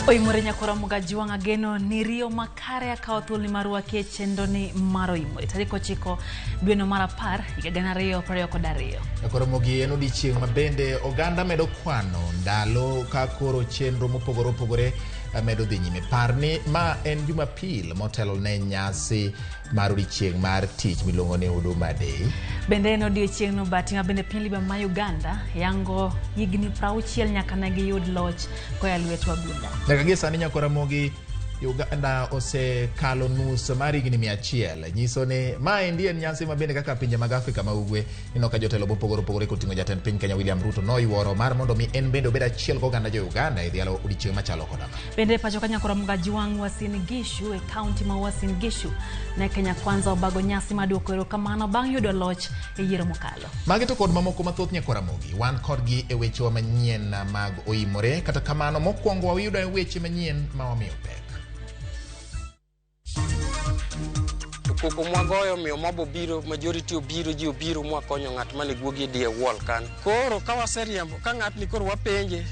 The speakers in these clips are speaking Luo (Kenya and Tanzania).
Oimore nyakora mugaji wang ageno ni rio makare akawo thuolni mar wake chendo ni mar Oimore. Tarik 9 dwe no mar 10 higa 2022. Nyakora Ramogi en odiechieng' mabende oganda medo kwano ndalo ka koro chenro mopogore opogore medo dhi nyime. Parni ma en Jumapil motelo ne nyasi mar odiechieng' mar tich miluongo ni Huduma Day. Bende en odiechieng' no bati bende piny Liba ma Uganda yango higni 60 nyaka ne giyud loch koya lwet wagunda. Nyaka gi sani nyakora Ramogi Uganda osekalo nus mar higni 100. Nyiso ni ma endi en nyasi mabende kaka pinje mag Afrika ma Ugwe ino ka jotelo mopogore opogore koting'o jatend piny Kenya William Ruto noyuoro mar mondo mi en bende obed achiel gi oganda jo Uganda e dhialo odiechieng' machalo koda ma. Bende pacho ka nyakora Mugaji wang' Uasin Gishu e kaunti ma Uasin Gishu ne Kenya Kwanza obago nyasi maduoko erokamano bang' yudo loch e yiero mokalo. Magi to kod mamoko mathoth nyakora Ramogi wan kodgi e weche manyien mag Oimore. Kata kamano mokwongo wayudo e weche manyien ma wamiyo pek. Koko mwagoyo miyo mobo biro majority obiro ji obiro mwakonyo ng'at mane guogi die wall kan. Koro ka waseriembo ka ng'at ni koro wapenje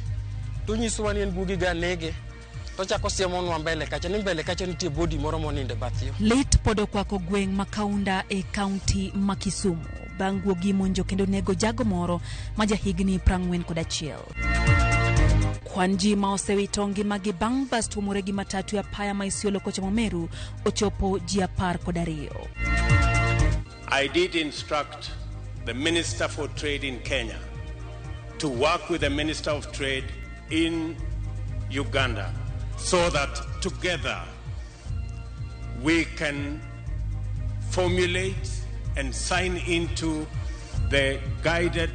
to nyisowa ni en guogi ga nege to chako siemonwa mbele kacha nitie body moro moninde bathio. Lit podo kwako gweng' Makaunda e kaunti ma Kisumu bang' guogi monjo kendo nego jago moro ma jahigni 41. Kwan ji ma osewito ngimagi bang' bas tuomore gi matatu ya paya ma Isiolo kocha Momeru ochopo ji 12. I did instruct the Minister for Trade in Kenya to work with the Minister of Trade in Uganda so that together we can formulate and sign into the guided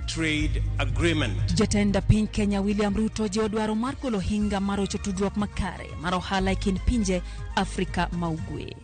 trade agreement. Jatenda piny Kenya William Ruto jiodwaro mar golo hinga mar rocho tudruok makare mar ohala e kind pinje Afrika ma Ugwe.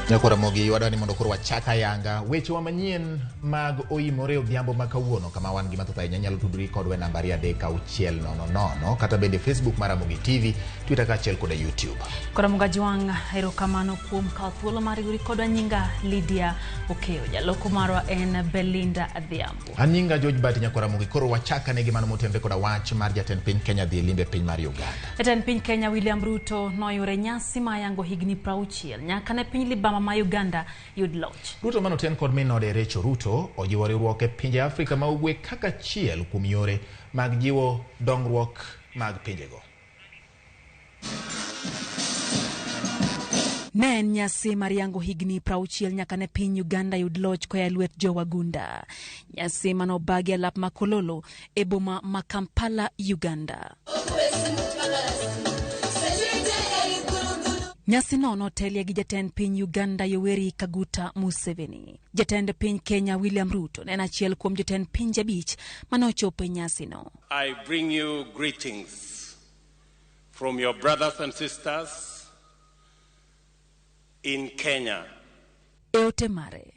Nyakora Ramogi wadwani mondo koro wachaka yanga weche manyien mag Oimore odhiambo ma kawuono kama wan gi mathoth ahinya nyalo tudri kodwa nambari 36000 kata bende Facebook mar Ramogi TV, Twitter kaachiel kod YouTube. Kora Mugaji wang' erokamano kuom kawo thuolo mar yuri kodwa nyinga Lydia Okeyo. Jaloko marwa en Belinda Adhiambo. An nyinga George Bati nyakora Ramogi koro wachaka ne gimano motenre koda wach mar jatend piny Kenya dhi limbe piny mar Uganda. Jatend piny Kenya William Ruto noyore nyasi ma yango higni 60 nyaka ne piny Liba ma Uganda yud loch. Ruto manoten kod minode Recho Ruto ojiwo riwruok e pinje Afrika ma Ugwe kaka chiel kuom yore mag jiwo dongruok mag pinjego. Ne en nyasi mar yango higni 60 nyaka ne piny Uganda yud loch koya lwet jo wagunda. Nyasi manobagi alap makololo e boma ma Kampala, Uganda. Nyasi no notelie gi jatend piny Uganda Yoweri Kaguta Museveni. Jatend piny Kenya William Ruto ne en achiel kuom jatend pinje 5 manochopo e nyasi no. I bring you greetings from your brothers and sisters in Kenya. E ote mare,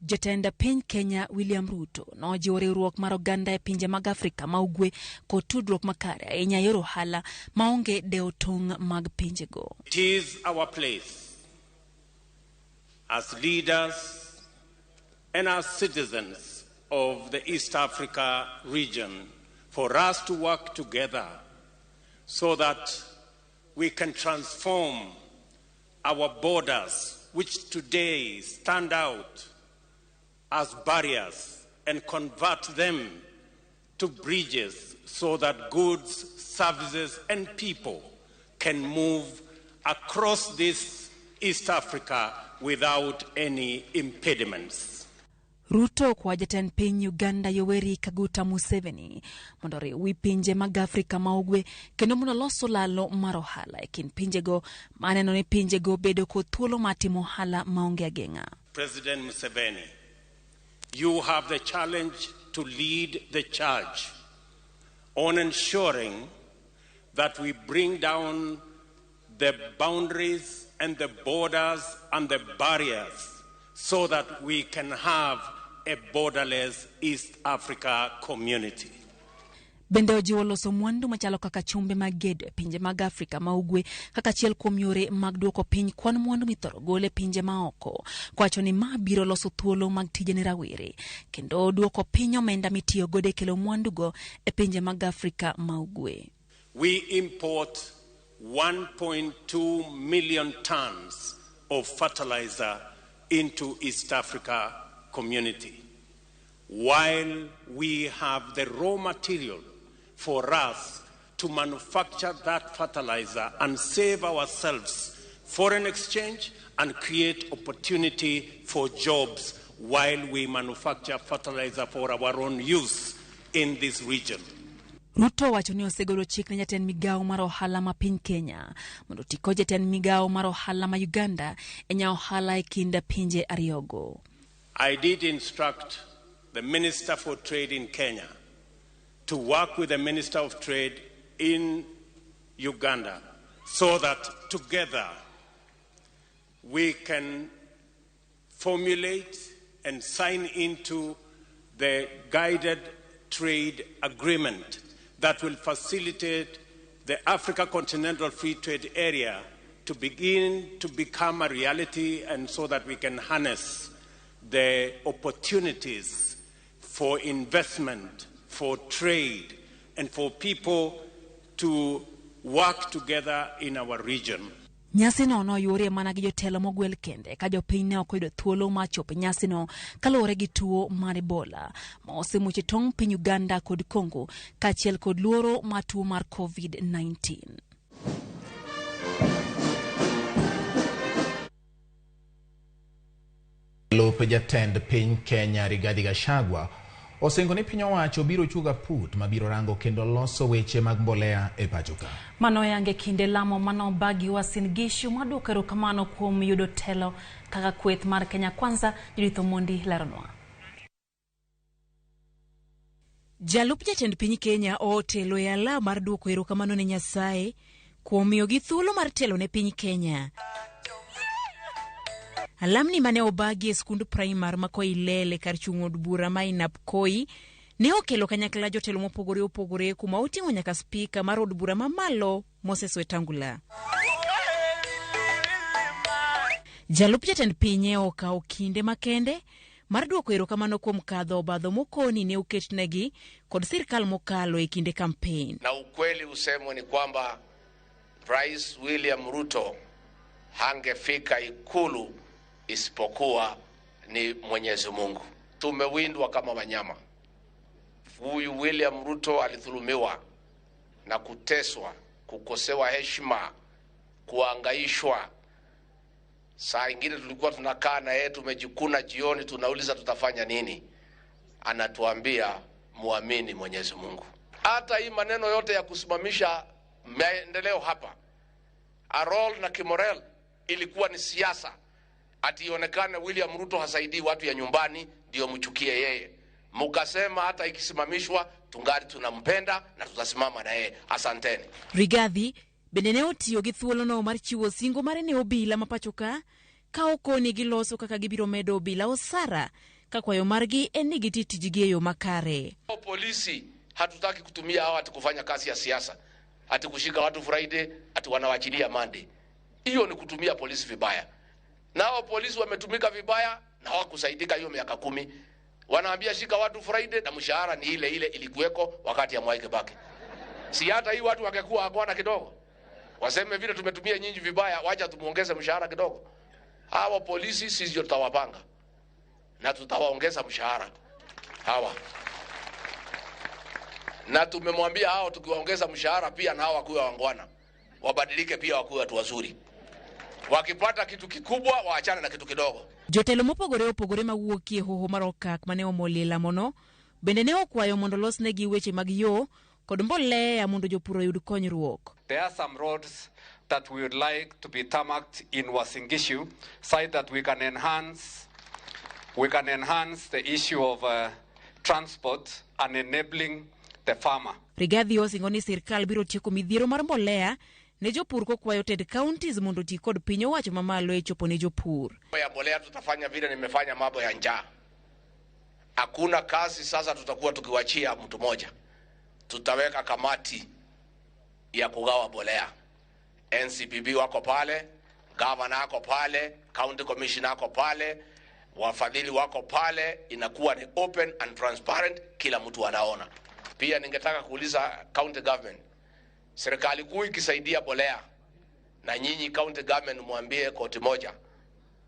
jatend piny Kenya William Ruto nojiwo riwruok mar oganda e pinje mag Afrika ma Ugwe kod tudruok makare ahinya yor ohala maonge dewo tong' mag pinjego. It is our place as leaders and as citizens of the East Africa region for us to work together so that we can transform our borders, which today stand out as barriers, and convert them to bridges so that goods, services, and people can move across this East Africa without any impediments. Ruto kwa jatend piny Uganda Yoweri Kaguta Museveni mondo riw pinje mag Afrika ma Ugwe kendo mondo loso lalo mar ohala e kind pinjego maneno ni pinjego bedo kod thuolo mar timo ohala maonge ageng'a. President Museveni, you have the challenge to lead the charge on ensuring that we bring down the boundaries and the borders and the barriers so that we can have a borderless East Africa community. Bende ojiwo loso mwandu machalo kaka chumbe mag gedo e pinje mag Afrika ma ugwe kaka achiel kuom yore mag duoko piny kwan mwandu mithoro gol e pinje maoko, kwacho ni ma biro loso thuolo mag tije ne rawere kendo duoko piny omenda mitiyo godo e kelo mwandugo e pinje mag Afrika ma ugwe. We import 1.2 million tons of fertilizer into East Africa community, while we have the raw material for us to manufacture that fertilizer and save ourselves foreign exchange and create opportunity for jobs while we manufacture fertilizer for our own use in this region. Ruto wacho ni osegolo chik ne jatend migao mar ohala ma piny Kenya mondo tiko jatend migao mar ohala ma Uganda e nya ohala e kind pinje ariyogo. I did instruct the Minister for Trade in Kenya to work with the Minister of Trade in Uganda so that together we can formulate and sign into the guided trade agreement that will facilitate the Africa Continental Free Trade Area to begin to become a reality, and so that we can harness the opportunities for investment, for trade, and for people to work together in our region. Nyasi no yore mana gi jotelo mogwel kende ka jopiny ne ok oyudo thuolo mar chopo nyasi no kaluwore gi tuo mar Ebola ma osemuocho tong' piny Uganda kod Congo kaachiel kod luoro mar tuo mar COVID-19. Lope jatend piny Kenya Rigathi Gachagua osingo ni piny owacho biro chuga put mabiro rango kendo loso weche mag mbolea e pachoka. Mano yange kinde lamo mano bagi Uasin Gishu maduoko erokamano kuom yudo telo kaka kweth mar Kenya Kwanza Judith Omondi leronwa. Jalup jatend piny Kenya otelo e ala mar duoko erokamano ne Nyasaye kuom miyogi thuolo mar telo ne piny Kenya. Alamni mane obagi e skund primar ma Koilele kar chung' od bura ma Inapkoi ne okelo kanyakla jotelo mopogore opogore kuma oting'o nyaka spika mar od bura mamalo Moses Wetangula. Jalup jatend piny okawo kinde makende mar duoko erokamano kuom kadho obadho mokoni ne oketnegi kod sirkal mokalo e kinde campaign. Na ukweli usemo ni kwamba Rais William Ruto hangefika Ikulu isipokuwa ni Mwenyezi Mungu. Tumewindwa kama wanyama. Huyu William Ruto alidhulumiwa na kuteswa, kukosewa heshima, kuangaishwa. Saa ingine tulikuwa tunakaa na yeye tumejikuna jioni tunauliza tutafanya nini. Anatuambia muamini Mwenyezi Mungu. Hata hii maneno yote ya kusimamisha maendeleo hapa, Arol na Kimorel, ilikuwa ni siasa. Ationekane William Ruto hasaidii watu ya nyumbani ndio mchukie yeye. Mukasema hata ikisimamishwa tungari tunampenda na tutasimama na yeye. Asanteni. Rigathi bende ne otiyo gi thuolo no mar chiwo singo mare ne obila mapachoka ka okoni gi loso kaka gibiro medo obila osara ka kwayo margi en ni gititijigi e yo makare. Polisi hatutaki kutumia hawa ati kufanya kazi ya siasa, ati kushika watu Friday, ati wanawachilia Monday. Hiyo ni kutumia polisi vibaya. Nao polisi wametumika vibaya na hawakusaidika hiyo miaka 10. Wanaambia shika watu Friday na mshahara ni ile ile ilikuweko wakati ya Mwai Kibaki. Si hata hii watu wangekuwa hakwana kidogo. Waseme vile tumetumia nyinyi vibaya, wacha tumuongeze mshahara kidogo. Hawa polisi sisi ndio tutawapanga na tutawaongeza mshahara hawa. Na tumemwambia hao tukiwaongeza mshahara pia na hawa kuwa wangwana. Wabadilike pia wakuwe watu wazuri. Wakipata kitu kikubwa waachane na kitu kidogo. Jotelo mopogore opogore mawuokie hoho mar okak mane omolela mono bende ne okwayo mondo losnegi weche mag yo kod mbolea mondo jopur oyud konyruok. There are some roads that we would like to be tarmacked in Uasin Gishu so that we can enhance the issue of transport and enabling the farmer. Rigathi osingo ni sirkal biro tieko midhiero mar mbolea ne jopur kokwayo TED counties mondo ti kod piny owacho mamalo e chopo ne jopur. Ya mbolea tutafanya vile nimefanya mambo ya njaa. Hakuna kazi sasa tutakuwa tukiwachia mtu moja. tutaweka kamati ya kugawa bolea. NCPB wako pale, governor wako pale, county commissioner wako pale, wafadhili wako pale, inakuwa ni open and transparent, kila mtu anaona. Pia ningetaka kuuliza county government, serikali kuu ikisaidia bolea, na nyinyi county government mwambie koti moja,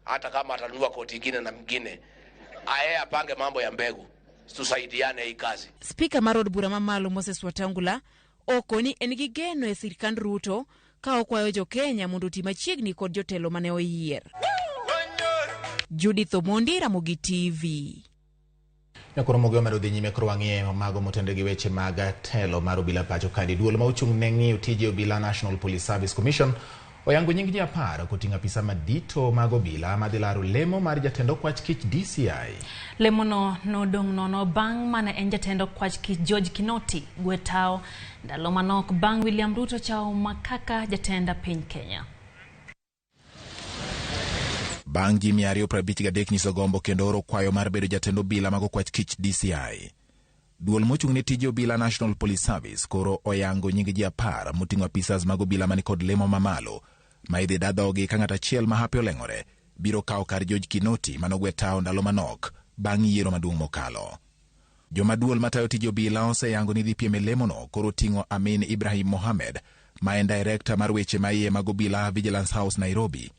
hata kama atanunua koti ingine na mingine, aye apange mambo ya mbegu, tusaidiane hii kazi. Speaker marod bura mamalo Moses Wetangula okoni en gi geno e sirkand Ruto ka okwayo jo Kenya mondo oti machiegni kod jotelo mane oyier. Judith Omondi, Ramogi TV. Ramogi omedo dhi nyime koro wang'ie mago motende gi weche mag telo mar obila pacho kadi. Duol ma ochung' ne ng'iyo tije obila National Police Service Commission oyango nying ji 10 koting'o apisa madito mag obila madhi laro lemo mar jatend okwach kich DCI. Lemono nodong' nono bang' mane en jatend okwach kich George Kinoti gwetao ndalo manok bang' William Ruto chao makaka jatenda piny Kenya. Bang' ji 253 nyiso gombo kendo oro kwayo mar bedo jatend obila mag okwach kich DCI. Duol mochung' ne tije obila National Police Service koro oyango nying ji 10 moting'o apisas mag obila mani kod lemo mamalo ma idhi dadhogi ka ng'at achiel ma hape oleng'ore biro kawo kar George Kinoti manogwe tao ndalo manok bang' yiero maduong' mokalo. Joma duol matayo tije obila oseyango ni dhi piem e lemono koro ting'o Amin Ibrahim Mohamed ma en director mar weche maiye mag obila Vigilance House Nairobi,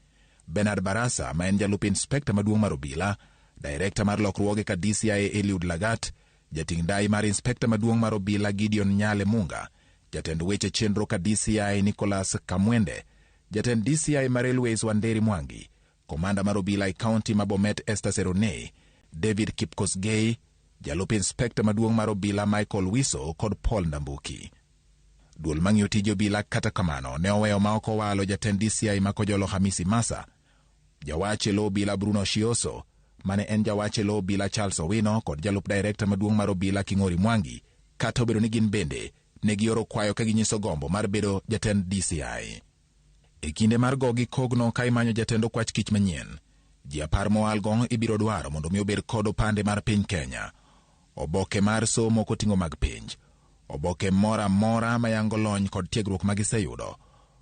Bernard Barasa ma en jalup inspekta maduong' mar obila, director mar lokruoge ka DCI Eliud Lagat, jating' dai mar inspekta maduong' mar obila Gideon Nyale Munga, jatend weche chenro ka DCI Nicholas Kamwende, jatend DCI mar Railways Wanderi Mwangi, komanda mar obila e kaunti ma Bomet Esther Serone, David Kipkosgei, jalup inspekta maduong' mar obila Michael Wiso kod Paul Ndambuki. Duol mang'iyo tije obila kata kamano ne oweyo ma ok owalo jatend DCI Makojolo Hamisi Masa, jawache lo obila Bruno Shioso mane en jawache lo obila Charles Owino kod jalup director maduong' mar obila King'ori Mwangi, kata obedo ni gin bende ne gioro kwayo ka ginyiso gombo mar bedo jatend DCI. E kinde mar gogi kogno ka imanyo jatend okwach kich manyien, ji 10 moalgo ibiro dwaro mondo mi obed kod opande mar piny Kenya, oboke mar somo koting'o mag penj, oboke mora mora mayango lony kod tiegruok magiseyudo,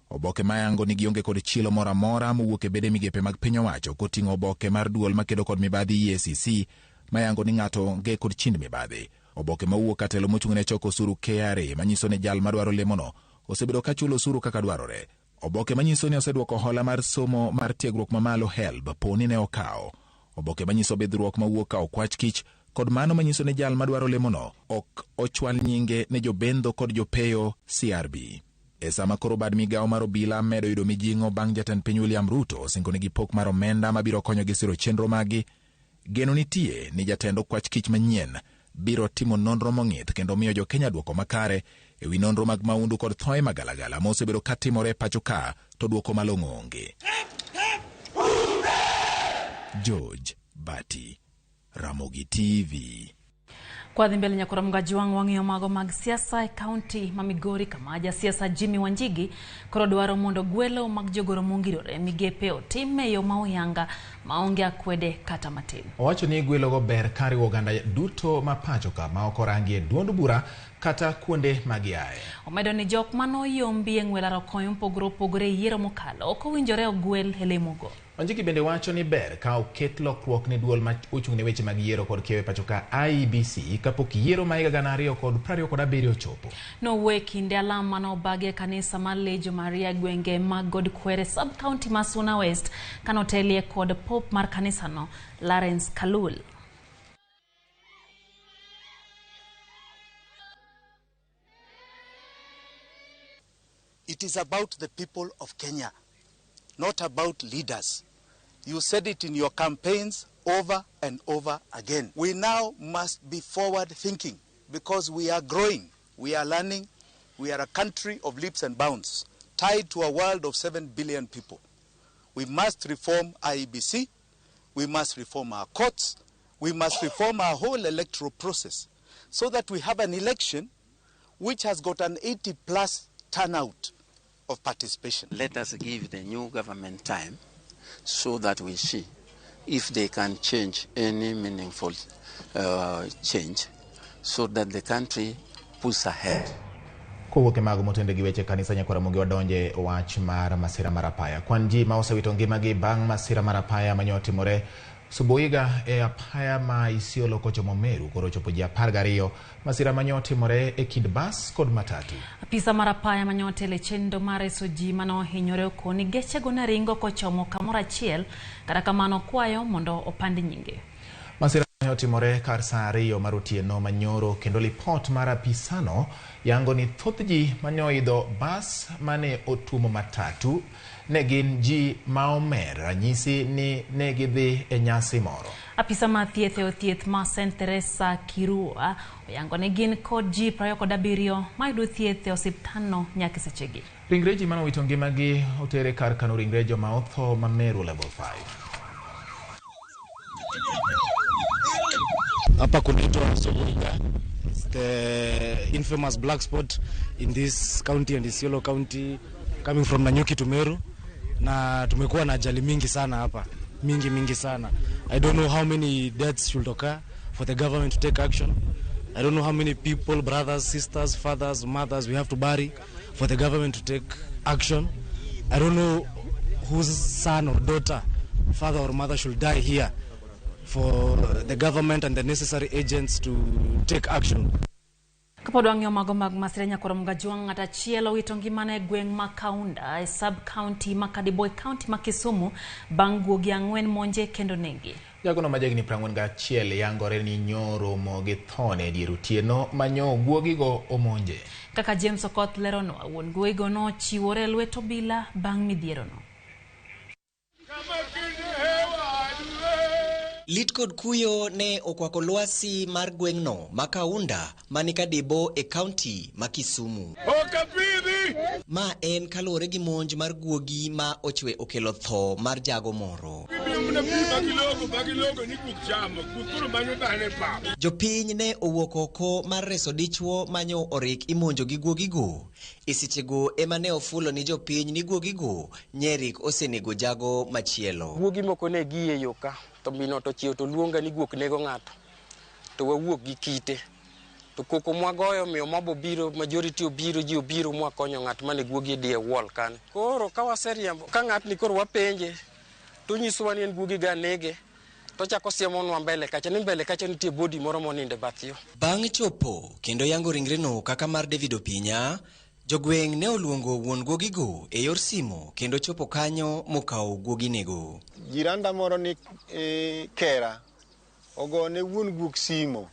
oboke mayango ni gionge kod chilo mora mora mowuok e bede migepe mag piny owacho koting'o oboke mar duol makedo kod mibadhi EACC mayango ni ng'ato nge kod chind mibadhi, oboke mawuok katelo mochung' ne choko osuru KRA manyiso ni jal madwaro lemono osebedo ka chulo osuru kaka dwarore, oboke manyiso ni osedwoko hola mar somo mar tiegruok mamalo HELB poni ne okawo, oboke manyiso bedhruok mawuok ka okwach kich kod mano manyiso ni jal madwaro lemono ok ochwal nyinge ne jobendho kod jopeyo CRB. E sama koro bad migawo mar obila medo yudo mijing'o bang' jatend piny William Ruto singo nigi pok mar omenda mabiro konyogi siro chenro magi, geno nitie ni jatend okwach kich manyien biro timo nonro mong'ith kendo miyo jo Kenya dwoko makare e wi nonro mag maundu kod thoe magalagala mosebedo ka timore pacho ka to dwoko malong'o onge. George Bati, Ramogi TV. Kwa dhimbele nyakura mgaji wangu wang'iyo mago mag siasa e kaunti ma Migori kama ja siasa Jimmy Wanjigi koro dwaro mondo gwelo mag jogoro mongirore migepe otime yo mauyanga maonge akwede kata matin. Owacho ni gwelo go ber kari oganda duto mapacho ka ma okorangi e duond bura kata kuonde magiae. Omedo ni jok mano yombi ng'welaro koyo mpogore yiero mokalo oko winjore ogwel elemogo. Wanjigi bende wacho ni ber ka oket lokruok ne duol ma ochung' ne weche mag yiero kod keyo pacho ka IEBC kapok yiero ma higa 2027 ochopo. Nowe kinde alama no bage kanisa mar Lejo Maria gwenge mag God Kwere sub county Masuna West kanotelie kod pop mar kanisa no Lawrence Kalul. It is about the people of Kenya, not about leaders. You said it in your campaigns over and over again. We now must be forward thinking because we are growing, we are learning, we are a country of leaps and bounds, tied to a world of 7 billion people. We must reform IEBC, we must reform our courts, we must reform our whole electoral process so that we have an election which has got an 80+ turnout of participation. Let us give the new government time so that we see if they can change any meaningful change so that the country push ahead. Kowuok e mago motende gi weche kanisa Ramogi wadonje wach mar masira mar apaya. Kwan ji ma osewito ngimagi bang' masira mar apaya mane otimore Subuiga e apaya ma Isiolo kochomo Meru koro chopo ji 12. Masira mane otimore e kind bas kod matatu. Apisa mar apaya mane otelo e chenro mar reso ji mane ohinyore okoni gechego ne ringo kochomo kamoro achiel, kata kamano kwayo mondo opand nyinge. Masira mane otimore kar saa 2 mar otieno manyoro, kendo lipot mar apisano yango ni thoth ji mane oidho bas mane otuomo matatu ne gin ji ma omer, ranyisi ni ne gidhi e nyasi moro. Apisa ma thieth ma St. Teresa Kirua oyango ni gin kod ji 27 ma yudo thieth e osiptandno nyaka sechegi. Ringre ji mane owito ngimagi otere kar kano ringre joma otho ma Meru level 5. Hapa kunaitwa Subuiga, the infamous black spot in this county and Isiolo County, coming from Nanyuki to Meru. Na tumekuwa na ajali mingi sana hapa, mingi sana. I don't know how many deaths should occur for the government to take action. I don't know how many people, brothers, sisters, fathers, mothers we have to bury for the government to take action. I don't know whose son or daughter, father or mother should die here for the government and the necessary agents to take action. Kapodwang'yo mago mag masira nyakoro mgajuang ng'ata chielo wito ngimane e gweng' ma Kaunda e sub-county ma Kadiboi county ma Kisumu bang' guogi 4 monje kendo negi. Jagono majegni 41 yangore ni nyoro mogi thone dier otieno manyo guogigo omonje. Kaka James Okoth leronwa, wuon guogigo no chiwore lweto bila bang' midhierono. Lit kod kuyo ne okwako lwasi mar gweng'no ma Kaunda mani Kadibo e county ma Kisumu. Ma en kaluwore gi monj mar guogi ma ochwe okelo tho mar jago moro. Jopiny ne owuok oko mar reso dichwo manyo orik imonjo gi guogigo. Isichego ema ne ofulo ni jopiny ni guogigo nyerik osenego jago machielo. Guogi moko ne gi e yoka to mino to chiew to luonga ni guok nego ng'ato to wawuok gi kite to koko mwagoyo miyo mabo biro, majority obiro, ji obiro mwakonyo ng'at mane guogi die wall kan. Koro ka waseriambo ka ng'at ni koro wapenje to nyisowa ni en guogi ga nege to chako siemonwa mbele kacha ni mbele kacha nitie body moro moninde bath yo. Bang' chopo kendo yango ringreno kaka mar David Opinya, jogweng' ne oluongo wuon guogigo e yor simo kendo chopo kanyo mokawo guoginego. Jiranda moro ni Kera ogone wuon guok simo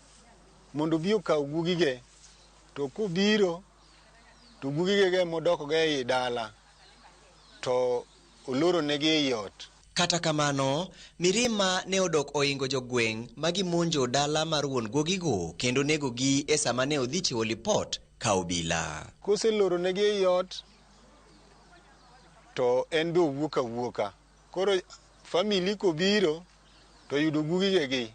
mondo bi okaw guogige, to kobiro to guogige modoko ga e dala to oloro negi e ot. Kata kamano, mirima ne odok oingo jogweng' magi monjo dala mar wuon guogigo kendo nego gi e sama ne odhi chiwo lipot ka obila. Kose loro negi e ot to en be wuoka. Koro family ko biro to yudo guogige gi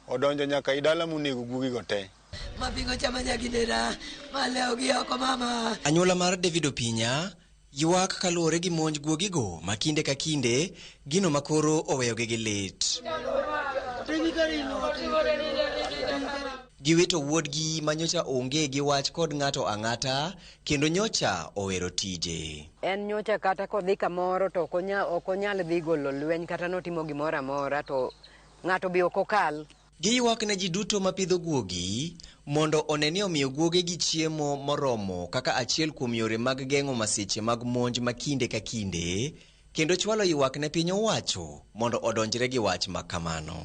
odonjo nyaka i dala monego guogigo te. Mabingo chama nyagidera maleo gi oko mama. Anyuola mar David Opinya ywak kaluwore gi monj guogigo ma kinde ka kinde gino makoro oweyogi gi lit. Giwito wuodgi manyocha onge gi wach kod ng'ato ang'ata kendo nyocha owero tije. En nyocha kata kodhi kamoro to ok onyal dhi golo lweny kata notimo gimoro amora to ng'ato bi ok okal. Giywak ne ji duto mapidho guogi mondo oneni omiyo guoge gi chiemo moromo kaka achiel kuom yore mag geng'o masiche mag monj ma kinde ka kinde, kendo chwalo ywak ne piny owacho mondo odonjre gi wach ma kamano.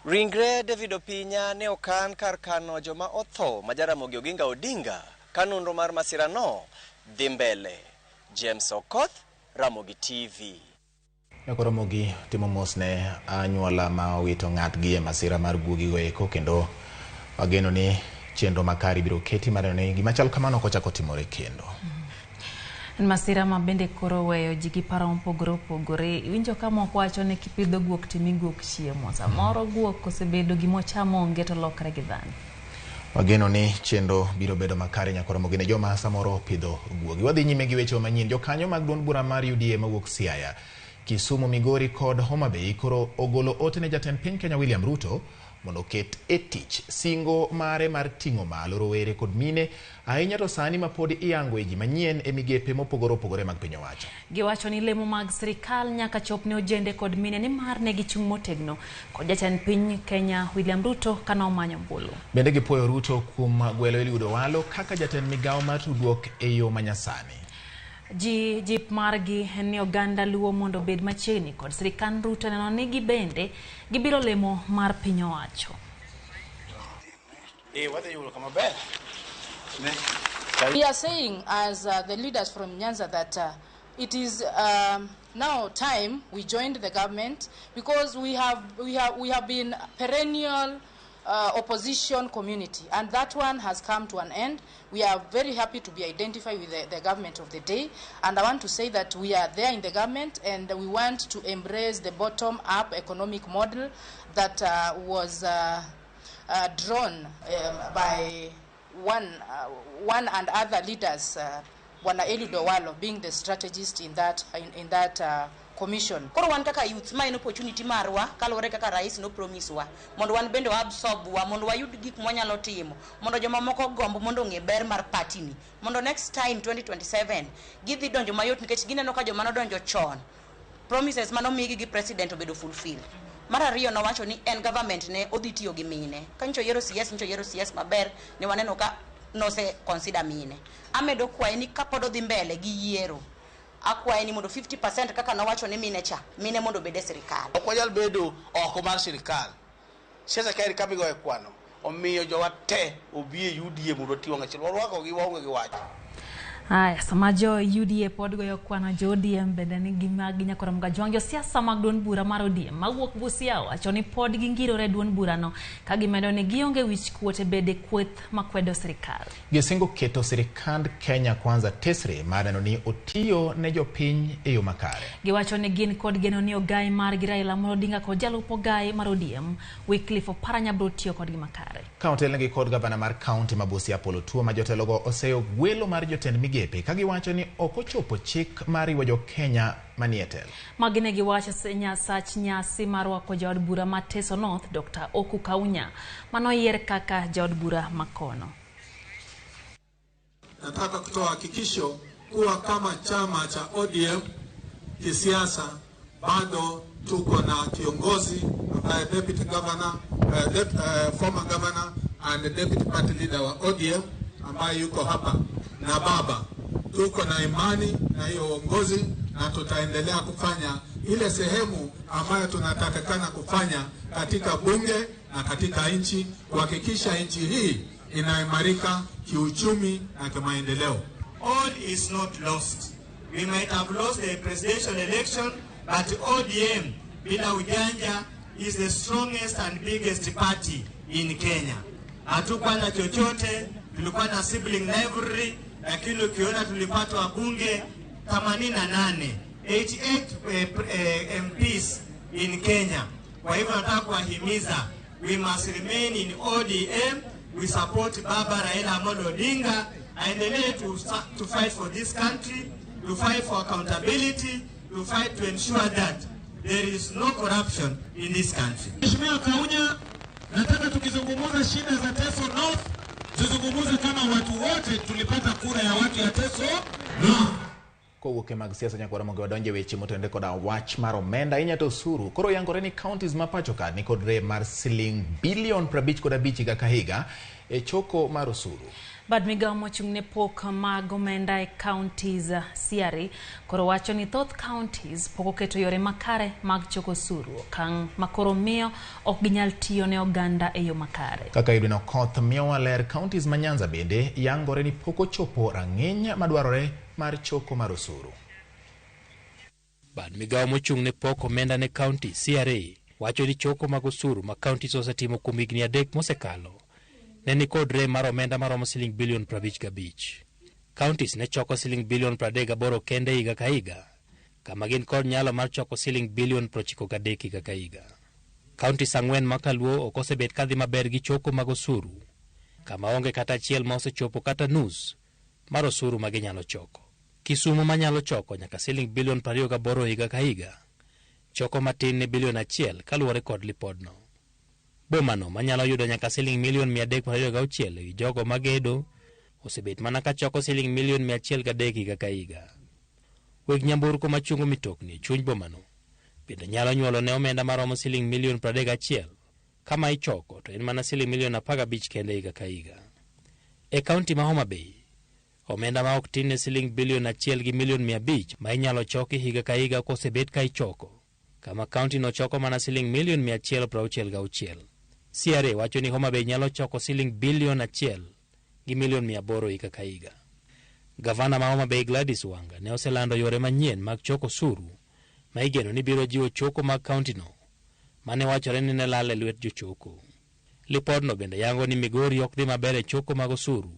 Ringre David Opinya ne okan kar kano joma otho ma Jaramogi Oginga Odinga ka nonro mar masirano dhi mbele. James Okoth, Ramogi TV. Ramogi timo mos ne anyuola ma owito ng'atgi e masira mar guogigo eko, kendo wageno ni chenro makari biro keti mar ne gima chal kamano kochako timore kendo. Masira ma bende koro weyo ji gi paro mopogore. Winjo ka moko wacho ni kipidho guok timi guok chiemo. Samoro guok osebedo gimochamo onge to lokre gi dhano. Wageno ni chenro biro bedo makare nyakoro Ramogi ne joma samoro pidho guogi. Wadhi nyime gi weche manyien. Jokanyo mag duond bura mar UDA mawuok Siaya, Kisumu, Migori kod Homa Bay koro ogolo ote ne jatend piny Kenya William Ruto mondo oket e tich singo mare mar ting'o malo rowere kod mine ahinya to sani ma pod iyango e ji manyien e migepe mopogore opogore mag piny owacho. Giwacho ni lemo mag sirikal nyaka chop ne ojende kod mine ni mar ne gichung' motegno kod jatend piny Kenya William Ruto kana omanyo mbulu. Bende gipuoyo Ruto kuom gwelo Eliud Owalo kaka jatend migawo mar tudruok e yo manyasani. Jip margi ni oganda luo mondo bed machiegni kod sirikand Ruto neno ni gibende gibiro lemo mar piny owacho. We are saying as the leaders from Nyanza that it is now time we joined the government because we have been perennial opposition community, and that one has come to an end. We are very happy to be identified with the government of the day, and I want to say that we are there in the government and we want to embrace the bottom-up economic model that was drawn by one and other leaders, Bwana Eliud Owalo being the strategist in that commission. Koro wan kaka youth ma en opportunity marwa kalore kaka rais no promise wa mondo wan bende absorb wa mondo wayud gik mwanyalo timo mondo joma moko gombo mondo ng'e ber mar party ni mondo next time 2027 gidhi donjo mayot nikech gineno ka joma nodonjo chon promises manomigi gi president obedo fulfill. Mar ariyo nowacho ni en government ne odhi tiyo gi mine kancho yero CS maber ne waneno ka no se consider mine amedo kwaye ni kapod odhi mbele gi yiero akwaye ni mondo 50% kaka nowacho ni mine mondo bede sirikal okwanyal bedo oko mar sirikal siasa kairi kabigo e kwano omiyo jowa te obie UDA mondo tiwa ngachiel warwako gi waonge gi wacho. Haya, sama jo UDA pod goyo kwano jo ODM bende ni gimagi nyakoro mga jwangjo siasa mag duond bura mar ODM mawuok Busia wacho ni pod gingirore duond burano ka gimedo ni gionge wich kuote bede kweth makwedo sirikal. Gisingo keto sirikand Kenya kwanza tesre mar neno ni otiyo ne jopiny e yo makare. Giwacho ni gin kod geno ni ogai mar gi Raila Amolo Odinga kod jalup ogai mar ODM Wycliffe Oparanya biro tiyo kod gi makare. Kaunti gi kod gavana mar kaunti ma Busia Apollo Tuo ma jotelogo oseyo gwelo mar jotend migepe ka giwacho ni ok ochopo chik mar riwo jo Kenya manietel. Magine giwacho sach nyasi mar wako jaod bura ma Teso North Dr. Oku Kaunya manoyier kaka jaod bura makono. Nataka kutoa hakikisho kuwa kama chama cha ODM kisiasa bado tuko na kiongozi deputy governor, former governor and deputy party leader wa ODM ambaye yuko hapa na baba. Tuko na imani na hiyo uongozi na tutaendelea kufanya ile sehemu ambayo tunatakikana kufanya katika bunge na katika nchi kuhakikisha nchi hii inaimarika kiuchumi na kimaendeleo. All is not lost. We might have lost the presidential election, but ODM bila ujanja is the strongest and biggest party in Kenya. Hatukuwa na chochote, tulikuwa na sibling rivalry, lakini ukiona tulipata wabunge 88, 88 MPs in Kenya. Kwa hivyo nataka kuwahimiza, we must remain in ODM, we support Baba Raila Amolo Odinga, aendelee to fight for this country, to fight for accountability, to fight to ensure that there is no corruption in this country. Mheshimiwa Kaunya, nataka tukizungumza shida za Teso North, tuzungumze kama watu wote tulipata kura ya watu ya Teso North. Kowuok e mag siasa nyaka Ramogi wadonje weche motende koda wach mar omenda inyato osuru. Koro yangore ni counties ma pacho ka ni kod rem mar siling bilion 55 higa ka higa e choko mar osuru. Bad migawo mochung' ne pok mag omenda e counties CRA koro wacho ni thoth counties pok oketo yore makare mag choko osuru okang' makoro miyo ok ginyal tiyo ne oganda e yo makare. Kaka Edwin Okoth miyo waler counties ma Nyanza bende yangore ni pok ochopo rang'iny madwarore mar choko mar osuru. Bad migawo mochung' ne pok omenda ne county CRA wacho ni choko mag osuru ma counties osetimo kuom higni 3 mosekalo ne ni kod rem mar omenda maromo siling bilion 55. Counties ne choko siling bilion 38 kende higa ka higa, kama gin kod nyalo mar choko siling bilion 93 higa ka higa. Counties 4 makaluo ok osebet kadhi maber gi choko mag osuru, kama onge kata achiel ma osechopo kata nus mar osuru ma ginyalo choko. Kisumu manyalo choko nyaka siling bilion 28 higa ka higa, choko matin ne bilion 1 kaluwore kod lipodno. Bomano manyalo yudo nyaka siling milion 326 ewi jogo magedo osebet mana ka choko siling milion 103 higa ka higa. Weg nyamburko machungo mitokni chuny bomano bende nyalo nyuolo ne omenda maromo siling milion 31 kama ichoko to en mana siling milion 15 kende higa ka higa. E kaunti ma Homa Bay, omenda ma ok tin ne siling bilion 1 gi milion 500 ma inyalo choki higa ka higa kosebet ka ichoko, kama kaunti no choko mana siling milion 166. CRA wacho ni Homa Bay nyalo choko siling bilion 1 gi milion 800 higa ka higa. Gavana ma Homa Bay Gladys Wanga ne oselando yore manyien mag choko osuru ma igeno ni biro jiwo choko mag kaunti no, mane wachore ni ne lal e lwet jochoko. Lipodno bende yango ni Migori ok dhi maber e choko mag osuru,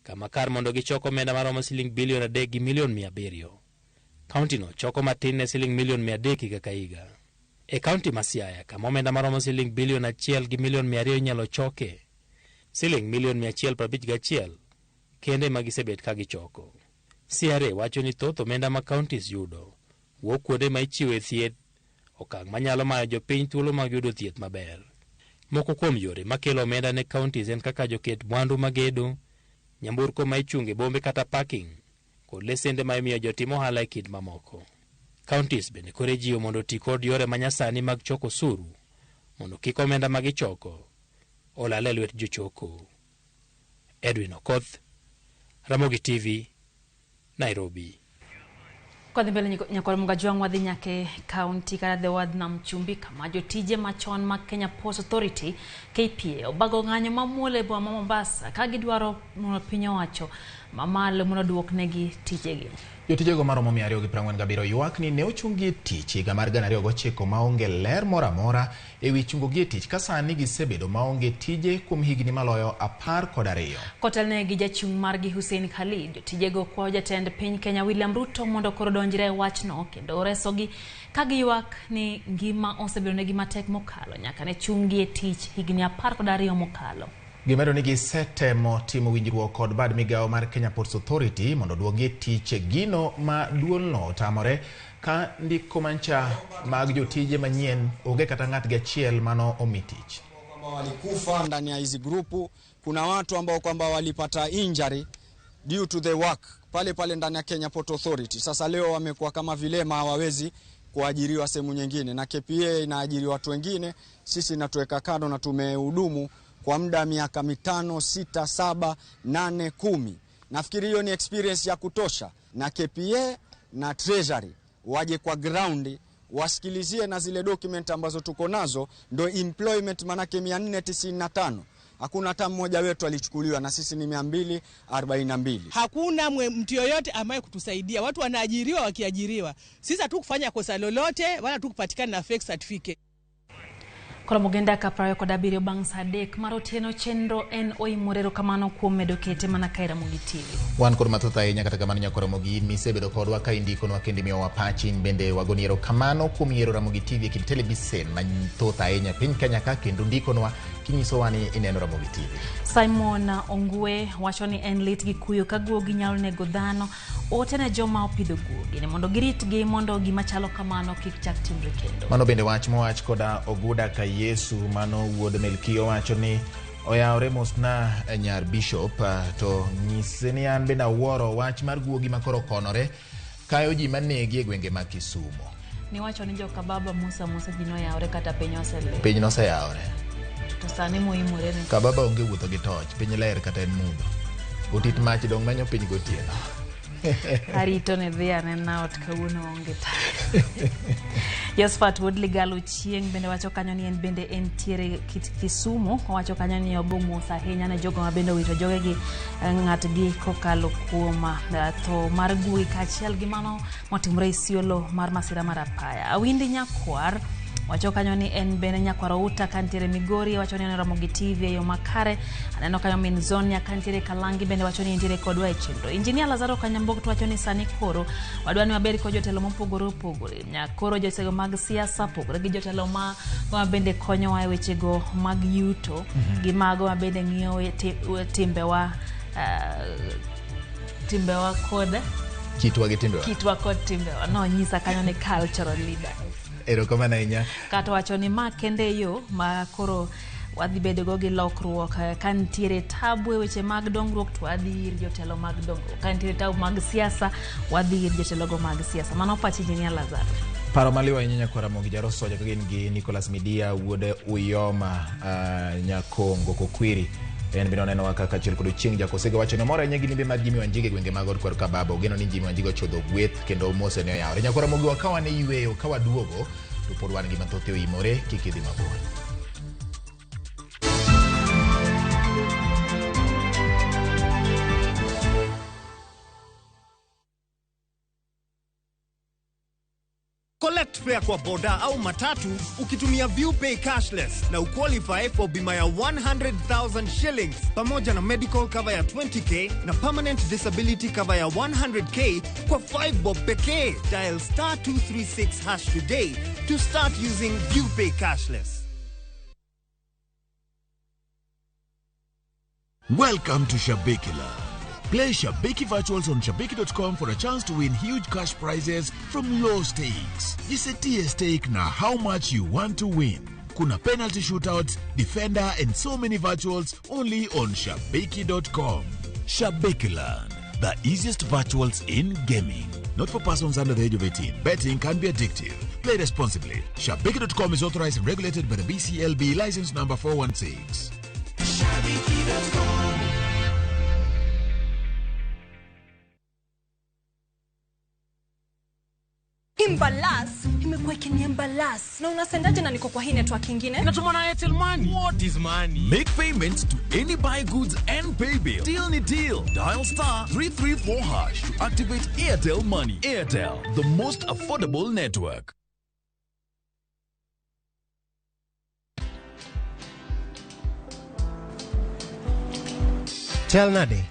kama kar mondo gichoko omenda maromo siling bilion 3 gi milion 700. Kaunti no choko matin ne siling milion 300 higa ka higa. E kaunti ma Siaya, kama omenda maromo siling bilion 1 gi milion 200 nyalo choke, siling milion 151 kende magisebet ka gichoko. CRA wacho ni thoth omenda ma counties yudo wuok kuonde ma ichiwe thieth, okang' manyalo mayo jopiny thuolo mag yudo thieth maber. Moko kuom yore makelo omenda ne counties en kaka joket mwandu magedo, nyamburko ma ichunge bombe kata parking, kod lesende ma imiyo jotim ohala e kind mamoko. Counties bende kore jiwo mondo ti kod yore manyasani mag choko osuru mondo kik omenda ma gichoko olal e lwet jochoko. Edwin Okoth, Ramogi TV, Nairobi. Kwa mbele nyakore mgajwang wadhi nyake kaunti kata the ward nam chumbi kama jotije machon ma Kenya Ports Authority KPA obago ng'anyo mamule bo Mombasa ka gidwaro mondo piny owacho mamalo mondo duoknegi tijegi. Jotijego maromo 247 ywak ni ne ochungi tich higa mar 2009 maonge ler moro amora ewi chungogi tich ka sani gisebedo maonge tije kuom higni maloyo 12. Kotelne gi jachung' margi Hussein Khalid, jotijego kwayo jatend piny Kenya William Ruto mondo koro donjre wachno kendo resogi ka giywak ni ngima osebedo negi matek mokalo nyaka ne chungi e tich higni 12 mokalo. Gimedo ni gisetemo timo winjruok kod bad migawo mar Kenya Ports Authority mondo duogi tich gino ma duolno tamore ka ndiko mancha mag jotije manyien onge kata ng'at gachiel mano omi tich. Kwamba walikufa ndani ya hizi grupu, kuna watu ambao kwamba walipata injury due to the work pale ndani ya Kenya Port Authority. Sasa leo wamekuwa kama vilema, hawawezi kuajiriwa sehemu nyingine, na KPA inaajiri watu wengine, sisi natuweka kando na tumehudumu kwa muda miaka 5, 6, 7, 8, 10. Nafikiri hiyo ni experience ya kutosha, na KPA na Treasury waje kwa ground wasikilizie na zile document ambazo tuko nazo, ndo employment manake 495. Hakuna hata mmoja wetu alichukuliwa, na sisi ni 242. Hakuna mtu yoyote ambaye kutusaidia. Watu wanaajiriwa wakiajiriwa. Sisi hatu kufanya kosa lolote wala tu kupatikana na fake certificate. Kola mugenda ka prayo ko dabirio bang sadek marotieno chenro en Oimore kamano kuom medo kete mana ka Ramogi TV. Wan kod mathoth ahinya kata kamano nyako Ramogi misebedo kodwa ka indikonwa kendo miyowa pachi bende wagoniero kamano kuom yiero Ramogi TV kod televisen mathoth ahinya piny Kenya ka kendo ndikonwa kinyisowa ni ineno Ramogi TV. Simon Ongwe wacho ni en lit gi kuyo ka guogi nyalo nego dhano otene joma opidho guogi ne mondo giritgi mondo gima chalo kamano kik chak timre kendo. Mano bende wach mowach koda Oguda ka Yesu mano wuod Melkio wacho ni oyawre mosna nyar bishop to nyise ni an bende awuoro wach mar guogi makoro konore kayo ji manegi e gwenge ma Kisumo. Ni wacho ni joka baba Musa jino yawre kata piny osele. Piny no se yawre. To sani Oimore ni ka baba onge wuotho gi toch piny ler kata en mudho. Otit mach dong manyo piny gotieno. Arito ne dhia nena ot kawuono onge ta. Yosfat Woodley Galo chieng bende wacho kanyo ni en bende entiere Kisumu, wacho kanyo ni ogomo ahinya ne jogo mabende wito jogegi ng'atgi kokalo kuom to mar guogi kachiel gi mano motimore Isiolo mar masira mar apaya. Awindi Nyakwar wacho kanyo ni en bende Nyakwaro uta kantiere Migori, wacho ni Ramogi TV yo makare aneno kanyo min zone kantiere Kalangi bende wacho ni entiere kodwa e chenro. Engineer Lazaro Kanyambok wacho ni sani koro wadwani waberi ko jotelo mopogore opogore nyakoro jotelo mag siasa pogore gi jotelo ma bende konyo e wechego mag yuto gi mago mabende ng'iyo timbewa kod kitwa gi timbewa kod timbewa no nyisa kanyo ni cultural leaders. Erokamano ahinya. Kata wacho ni ma kende yo ma koro wadhi bedo go gi lokruok ka nitiere tabu e weche mag dongruok to wadhi ir jotelo mag dongruok, ka nitiere tabu mag siasa wadhi ir jotelo go mag siasa. Mano pachi Jinia Lazaro. Paro maliwa ahinya kwa Ramogi Jarosoja kagin gi Nicholas Midia wuode Uyoma Nyakongo Kokwiri. En bino neno kaka chiel kod chieng jakosege wacho ne moro ahinya gi limbe mag Jimmy Wanjigi gwenge mag od kod Kababo. Geno ni Jimmy Wanjigi ochodho gweth kendo mose ne oyawre. Nyakora Ramogi wakawa ne yweyo ka waduogo to pod wan gi mathoth Oimore kik idhi mabor. Collect fare kwa boda au matatu ukitumia ViewPay cashless na uqualify for bima ya 100,000 shillings pamoja na medical cover ya 20k na permanent disability cover ya 100k kwa 5 bob pekee. Dial *236# today to start using ViewPay cashless. Welcome to Shabikila. Play Shabiki Virtuals on Shabiki.com for a chance to win huge cash prizes from low stakes. Jisetie stake na how much you want to win. Kuna penalty shootouts, defender and so many virtuals only on Shabiki.com. Shabikiland, the easiest virtuals in gaming. Not for persons under the age of 18. Betting can be addictive. Play responsibly. Shabiki.com is authorized and regulated by the BCLB license number 416. Shabiki.com. Imbalas imekuwa ikiniembalas na unasendaje na niko kwa hii network nyingine? Natuma na Airtel Money. What is money? Make payments to any buy goods and pay bill. Deal ni deal. Dial *334# to activate Airtel Money. Airtel, the most affordable network. Chal nade?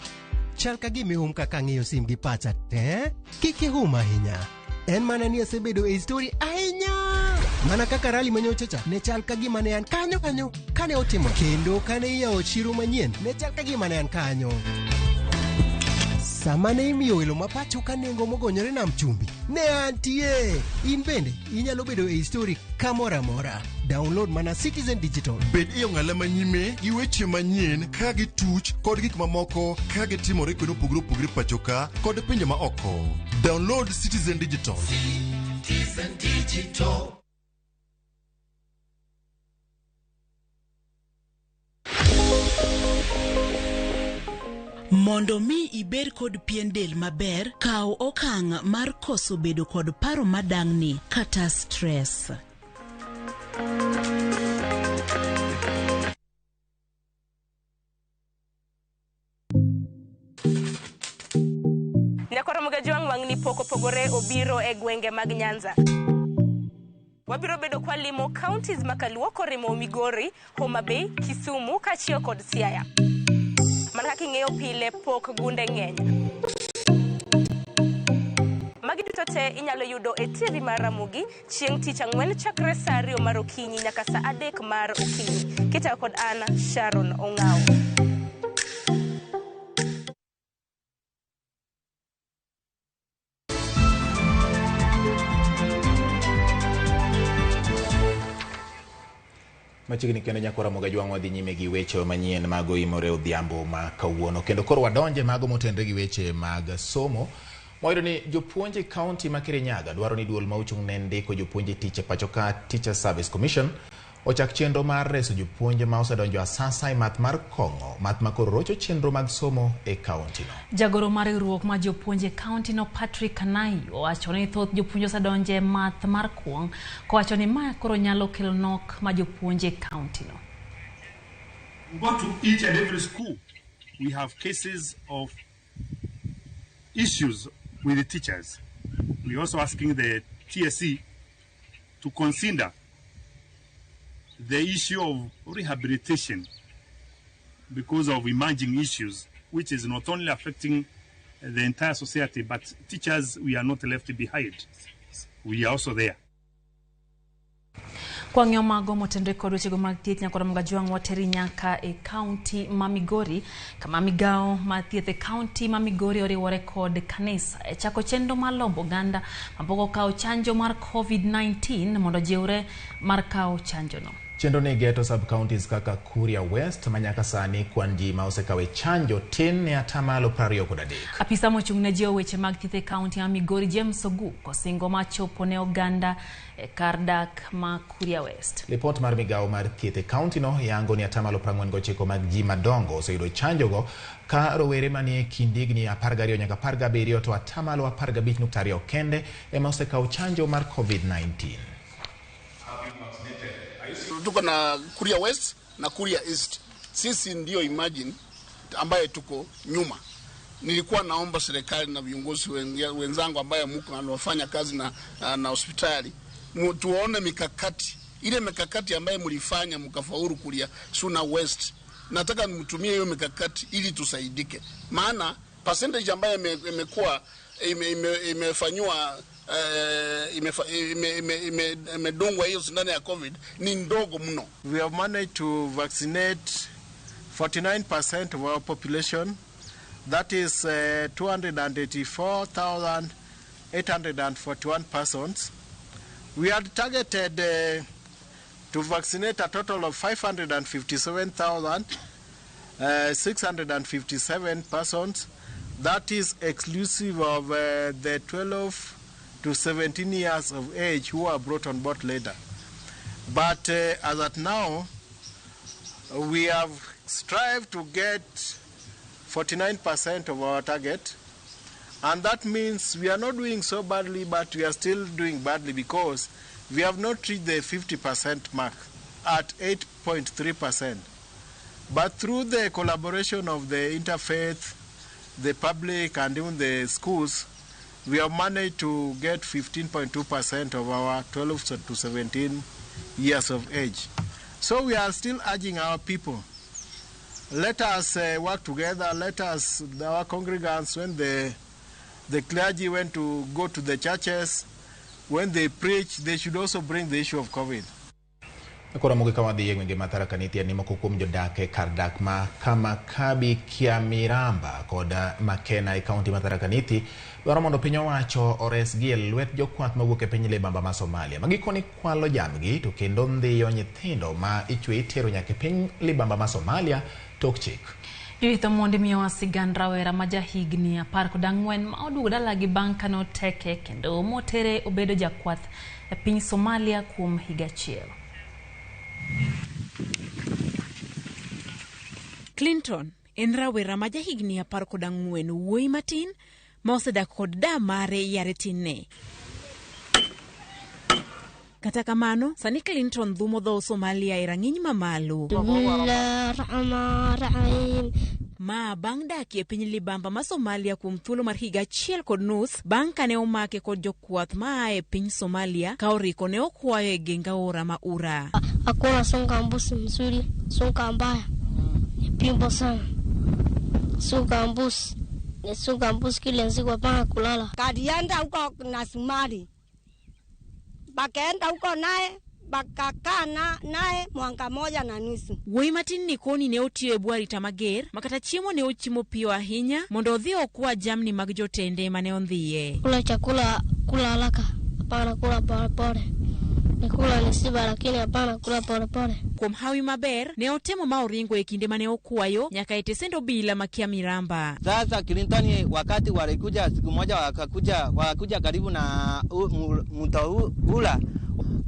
Chal ka gimi kaka ng'iyo sim gi pacha te? Kiki ahinya. En mana ni asebedo e story ahinya. Mana kaka rally manyochacha ne chal ka gima ne an kanyo kane otimo. Kendo kane iyawo chiro manyien ne chal ka gima ne an kanyo. Sama ne imiyo welo mapacho ka nengo mogonyore nam chumbi ne antie. In bende inyalo bedo e story kamora mora. Download mana Citizen Digital. Bed iyo ng'ala manyime gi weche manyien ka gi tuch kod gik mamoko ka gi timore kendo pogre pachoka kod pinje ma oko. Download Citizen Digital. Citizen Digital. Mondo mi iber kod pien del maber, kaw okang' mar koso bedo kod paro madang'ni kata stress. Nyakoro Mugajuang wang'ni poko pogore obiro e gwenge mag Nyanza. Wabiro bedo kwa limo counties makaluo korimo Migori, Homa Bay, Kisumu, Kachio kod Siaya. Man kaka ing'eyo pile pok gunde ng'eny. Magi duto te inyalo yudo e TV mar Ramogi chieng' tich ang'wen chakre saa 2 mar okinyi nyaka saa 3 mar okinyi. Kitayo kod Anna Sharon Ong'ao. Machiegni kendo nyakora Mugajuang wadhi nyime gi weche manyien mag Oimore odhiambo ma kawuono. Kendo koro wadonje mago motenre gi weche mag somo. Moyudo ni jopuonje kaunti ma Kirinyaga dwaro ni duol ma ochung' ne ndiko jopuonje tich e pacho ka Teacher Service Commission ochak chenro mar reso jopuonje ma osedonjo asasa e math mar kong'o, math ma koro rocho chenro mag somo e kaunti no. Jagoro mar riwruok ma jopuonje kaunti no Patrick Kanai owacho ni thoth jopuonje osedonjo e math mar kuong', kowacho ni ma koro nyalo kelo nok ma jopuonje kaunti no. Go to each and every school. We have cases of issues with the teachers. We're also asking the TSC to consider the issue of rehabilitation because of emerging issues, which is not only affecting the entire society, but teachers, we are not left behind. We are also there. Kwang'yo mago motendre kod wechego mag thieth nyakod mgajwang' wateri nyaka e kaunti ma Migori kama migao ma thieth e kaunti ma Migori oriwore kod kanisa e chako chenro mar lombo oganda mapok okawo chanjo mar COVID-19 mondo jiwre mar kawo chanjono. Chenro ni geto sub-counties kaka Kuria West manyaka sani kwan ji ma osekawe chanjo tin ne 23%. Apisa mochung'ne jiwo weche mag thieth e kaunti ma Migori James Oguk osingo machopo ne oganda e kar dak ma Kuria West. Report mar migao mar thieth e kaunti no yango ni 49% mag ji madongo oseyudo chanjogo ka rowere manie kind higni 12 nyaka 17 to 15.2 kende ema osekawo chanjo mar COVID-19. Tuko na Kuria West na Kuria East. Sisi ndio imagine ambaye tuko nyuma. Nilikuwa naomba serikali na viongozi wenzangu ambaye mko anafanya kazi na hospitali tuone mikakati. Ile mikakati ambaye mlifanya mkafaulu Kuria Suna West. Nataka mtumie hiyo mikakati ili tusaidike. Maana percentage ambaye imekuwa imefanywa imedungwa hiyo sindano ya COVID ni ndogo mno. We have managed to vaccinate 49% of our population. That is 284,841 persons. We had targeted to vaccinate a total of 557,657 persons. That is exclusive of the 12 to 17 years of age who are brought on board later. But as at now, we have strived to get 49% of our target. And that means we are not doing so badly, but we are still doing badly because we have not reached the 50% mark at 8.3%. But through the collaboration of the interfaith, the public, and even the schools, we have managed to get 15.2% of our 12 to 17 years of age. So we are still urging our people, let us work together, let us, our congregants, when the clergy went to go to the churches, when they preach, they should also bring the issue of COVID. Ramogi kawadhi gwenge Tharaka Nithi ni moko kuom jodak e kar dak ma kama Kabi Kiamiramba koda Makena e kaunti ma Tharaka Nithi dwaro mondo piny owacho oresgi e lwet jokwath mawuok e piny libamba ma Somalia magikoni kwalo jamgi to kendo ndhiyo nyithindo ma ichwe itero nyaka e piny libamba ma Somalia tok chik. Yuitho mondi miyo sigand rawera ma jahigni 14 ma oduogo dalagi bang' kane oteke kendo motere obedo jakwath e piny Somalia kuom higa achiel. Clinton en rawera ma jahigni 14 wuoyi matin ma osedak kod da mare yare tinne. Kata kamano, sani Clinton dhumo dho Somalia e rang'iny mamalo. Ma bang' dak e piny libamba ma Somalia kuom thuolo mar higa achiel kod nus bang' kane omake kod jokwath ma e piny Somalia ka oriko ne okwayo e geng aora ma Ura. Hakuna songa mbusi mzuri, songa mbaya. Pimbo sana. Songa mbusi kile nzikwa panga kulala. Kadienda huko na Somali. Bakaenda huko naye bakakaa naye mwaka moja na nusu. Wuoyi matin ni koni ne otiyo e bwarita mager makata chiemo ne ochimo piyo ahinya mondo odhi okwa jamni mag jotende mane ondhiye. Kula chakula kula haraka, hapana kula pole. Nikula nisiba lakini hapana kula pole. Kuom hawi maber ne otemo ma oringo e kinde mane okwayo nyaka etesendo bila ma Kiamiramba. Sasa Clinton wakati walikuja siku moja wakakuja karibu na mto Ula.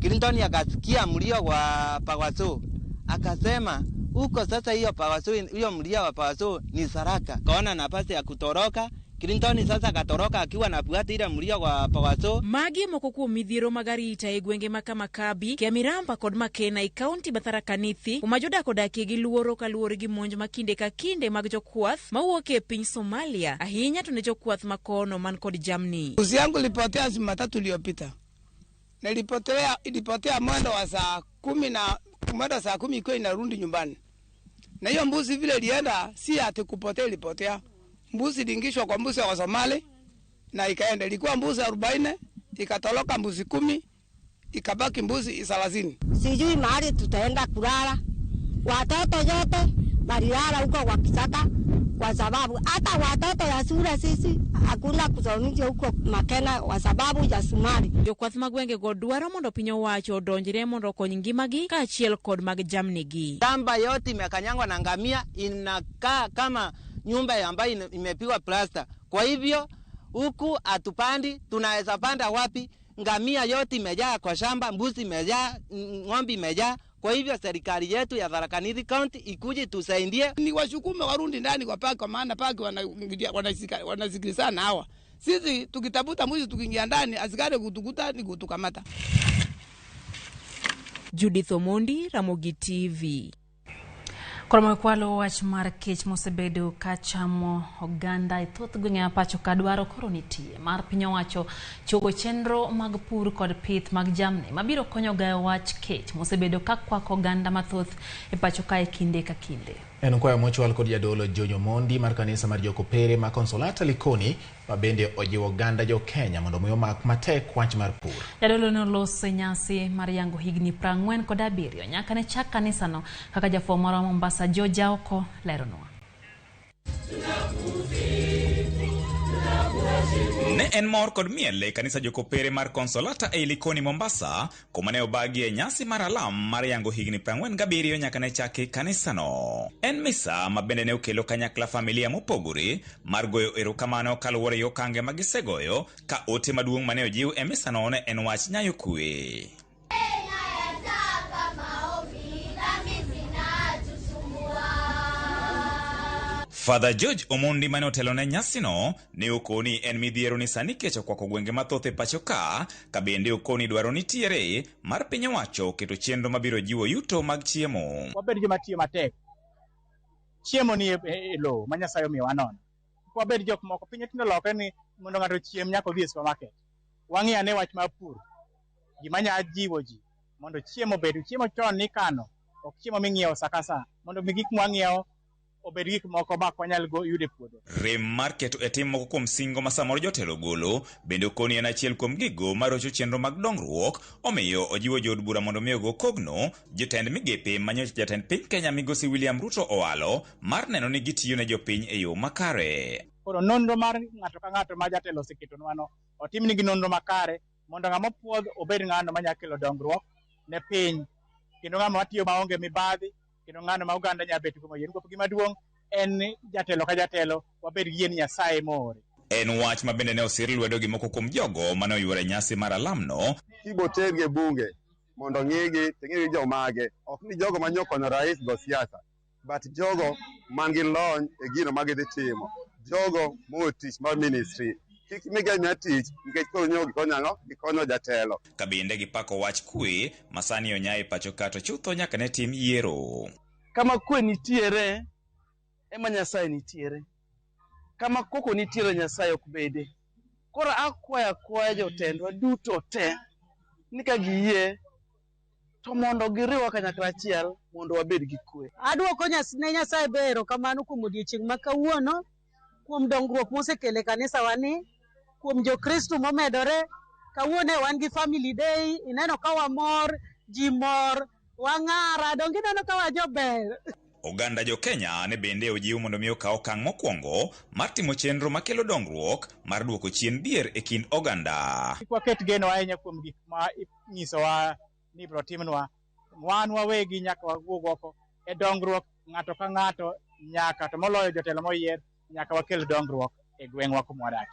Clinton akasikia mlio wa Pawaso. Akasema huko sasa hiyo Pawaso, hiyo mlio wa Pawaso ni Saraka. Kaona nafasi ya kutoroka. Clinton sasa katoroka akiwa na buhati ile mlio wa Pawaso. Magi moko kuom midhiero magarita e gwenge ma kama Kabi, Kiamiramba kod Makena e kaunti ma Tharaka Nithi, kuma jodak odakie gi luoro kaluwore gi monj ma kinde ka kinde mag jokwath mawuok e piny Somalia, ahinya to ne jokwath makono man kod jamni. Mbuzi yangu ilipotea Jumatatu iliyopita. Ilipotea mwendo wa saa 10 na mwendo wa saa 10 ikiwa inarudi nyumbani. Na hiyo mbuzi vile ilienda si ati kupotea, ilipotea. Mbuzi ilingishwa kwa mbuzi wa Somali na ikaenda. Ilikuwa mbuzi 40, ikatoroka mbuzi 10, ikabaki mbuzi 30. Sijui mahali tutaenda kulala. Watoto yote balilala huko kwa kisaka kwa sababu hata watoto ya shule sisi hakuna kusomesha huko Makena kwa sababu ya sumari. Jokwath magwenge go dwaro mondo piny owacho odonjre mondo okony ngimagi kaachiel kod mag jamnigi. Shamba yote imekanyangwa na ngamia, inakaa kama nyumba ambayo imepigwa plasta. Kwa hivyo huku atupandi, tunaweza panda wapi? Ngamia yote imejaa kwa shamba, mbuzi imejaa, ng'ombe imejaa. Kwa hivyo serikali yetu ya Tharaka Nithi County ikuje tusaidie. Ni washukume warundi ndani kwa paki, kwa maana paki wanasikilizana hawa. Sisi tukitabuta mbuzi tukiingia ndani, askari kutukuta ni kutukamata. Judith Omondi, Ramogi TV. Kormo kwalo wach mar kech mosebedo kachamo oganda e thoth gwenge apacho kadwaro koronitie mar piny owacho chogo chenro mag pur kod pith mag jamni mabiro konyo gayo wach kech mosebedo kakwako oganda mathoth e pacho kae kinde ka kinde. En kwayo mochwal kod jadolo Jonyo Mondi mar kanisa mar Jokopere ma Konsolata Likoni mabende ojiwo oganda jo Kenya mondo omi omak matek wach mar pur. Jadolo ne oloso nyasi mar yango higni 47 nyaka ne chak kanisano kaka jafwambo moro Mombasa Joja Oko leronwa. Ne en mor kod miele kanisa Jokopere mar Konsolata e Likoni Mombasa kuma ne obagie nyasi mar alam mar yango higni 47 nyaka ne chaki kanisano. En misa ma bende ne okelo kanyakla familia mopogore mar goyo erokamano kaluwore yo kange magisegoyo ka ote maduong' mane ojiw e misano ne en wach nyayo kwe. Father George Omondi mane otelo ne nyasino ne okoni en midhiero ni sani kecho kwako gwenge mathoth e pacho ka bende okoni dwaro nitiere mar piny owacho keto chenro mabiro jiwo yuto mag chiemo. Wabed joma tiyo matek. Chiemo ni e lowo ma Nyasaye omiyowa nono. Wabed jok moko piny tindo lokre ni mondo ng'ato chiem nyaka odhi e supermarket. Wang'i ane wach mar pur. Gima nya jiwo ji mondo chiemo obed chiemo chon ni kano ok chiemo ming'iewo sa ka sa mondo gik mwang'iewo obed gik moko ba kwanyal go yude puodho. Rem mar keto e tim moko kuom singo ma samoro jotelo golo bende okoni en achiel kuom gigo marocho chenro mag dongruok omiyo ojiwo jood bura mondo miyo go kogno jotend migepe manyocha jatend piny Kenya Migosi William Ruto owalo mar neno ni gitiyo ne jopiny e yo makare. Koro nonro mar ng'ato ka ng'ato ma jatelo oseketonwa no otim nigi nonro makare mondo ng'ama puodho obed ng'ano manyalo kelo dongruok ne piny kendo ng'ama matiyo maonge mibadhi kendo ng'ano ma oganda nya bet kuom yien. Gima duong' en jatelo ka jatelo wabed gi yien Nyasaye moore. En wach ma bende ne osir lwedo gi moko kuom jogo mane oyuore nyasi mar alamno. Kibotergi e bunge mondo ng'igi teng'igi jomage ok ni jogo manyokono rais go siasa but jogo man gi lony e gino ma gidhi timo, jogo motich mar ministry kik migenya tich nikech koro nyogi konyango gikonyo jatelo. Kabinde gipako wach kwe masani onyaye pacho kato chutho nyaka ne tim yiero. Kama kwe nitiere ema Nyasaye nitiere, kama koko nitiere Nyasaye ok bede. Koro akwaya jotendwa duto te ni ka giyie to mondo giriwa kanyakla achiel mondo wabed gi kwe. Adwoko ne Nyasaye bero kamano kuom odiochieng' ma kawuono, kuom dongruok mosekele kanisa wani, kuom jokristo momedore. Kawuono wan gi family day, ineno ka wamor, ji mor, wang'ara, dongi neno ka wajober. Oganda jo Kenya ne bende ojiw mondo mi okaw okang' mokwongo mar timo chenro makelo dongruok mar duoko chien dhier e kind oganda. Waket geno ahinya kuom gik ma inyisowa ni biro timnwa. Wan wawegi nyaka wawuog oko e dongruok ng'ato ka ng'ato nyaka to moloyo jotelo moyier nyaka wakel dongruok e gweng'wa kuma wadakie.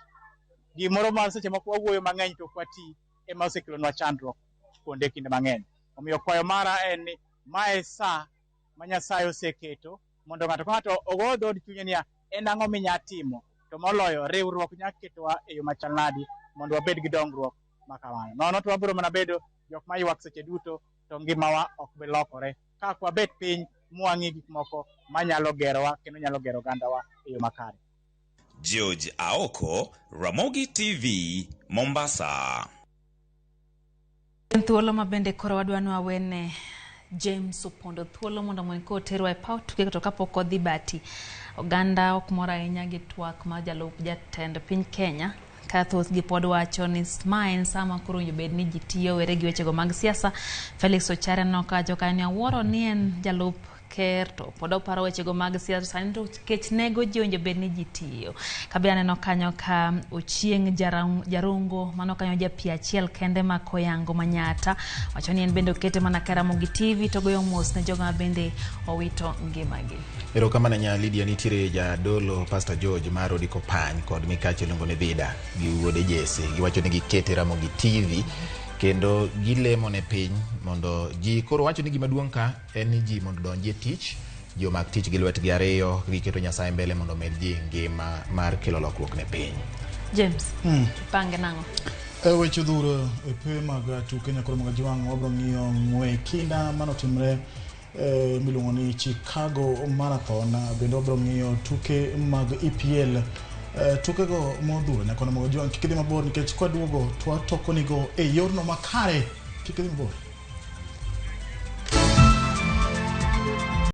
Gimoro mar seche moko wawuoyo mang'eny to kwati ema osekelonwa chandruok kuonde kinde mang'eny. Omiyo kwayo mara en ni mae sa ma Nyasaye oseketo mondo ng'ato ka ng'ato ogo dhod chunye niya en ang'o minya timo to moloyo riwruok nya ketowa e yo machal nadi mondo wabed gi dongruok makamano. Nono to wabiro mana bedo jok ma ywak seche duto to ngimawa ok bi lokore ka wabet piny mwang'i gik moko manyalo gerowa kendo nyalo gero ogandawa e yo makare. George Aoko, Ramogi TV, Mombasa. Thuolo ma bende koro wadwano awene James Opondo thuolo mondo mwenko terwa e pau tuke kutoka poko dhibati. Oganda ok mora ahinya gi twak ma jalup jatend piny Kenya Kathoth gi pod wacho ni maen sama koro bed ni jitiyo were gi wechego mag siasa. Felix Ochare nokacho ka ni awuoro ni en jalup ker to pod oparo wechego mag siasa to kech nego ji bed ni jitiyo. Kabe aneno kanyo ka Ochieng Jarungo mano kanyo japi achiel kende ma Koyango Manyata wacho ni en bende okete mana Ramogi TV to goyo mos ne jogo bende owito ngimagi. Erokamano nya Lydia, nitiere jadolo Pastor George Maro Diko Pany kod Mikache luongo ne Vida gi wuode Jesse giwacho ni gikete Ramogi TV kendo gilemo ne piny mondo ji koro wacho ni gima duong' ka en ni ji mondo donje tich jo mag tich gi lwetgi ariyo giketo Nyasaye mbele mondo med ji ngima mar kelo lokruok ne piny. James pange nango weche dhuro e pe mag tuke nyakoro mag jwang' wabro ng'iyo ng'we kinda manotimre miluongo ni Chicago Marathon bende wabro ng'iyo tuke mag EPL tuke go modhuro nyakoro mag jwang' kikidhi mabor nikech kwaduogo twatokonigo e yorno makare kikidhi mabor.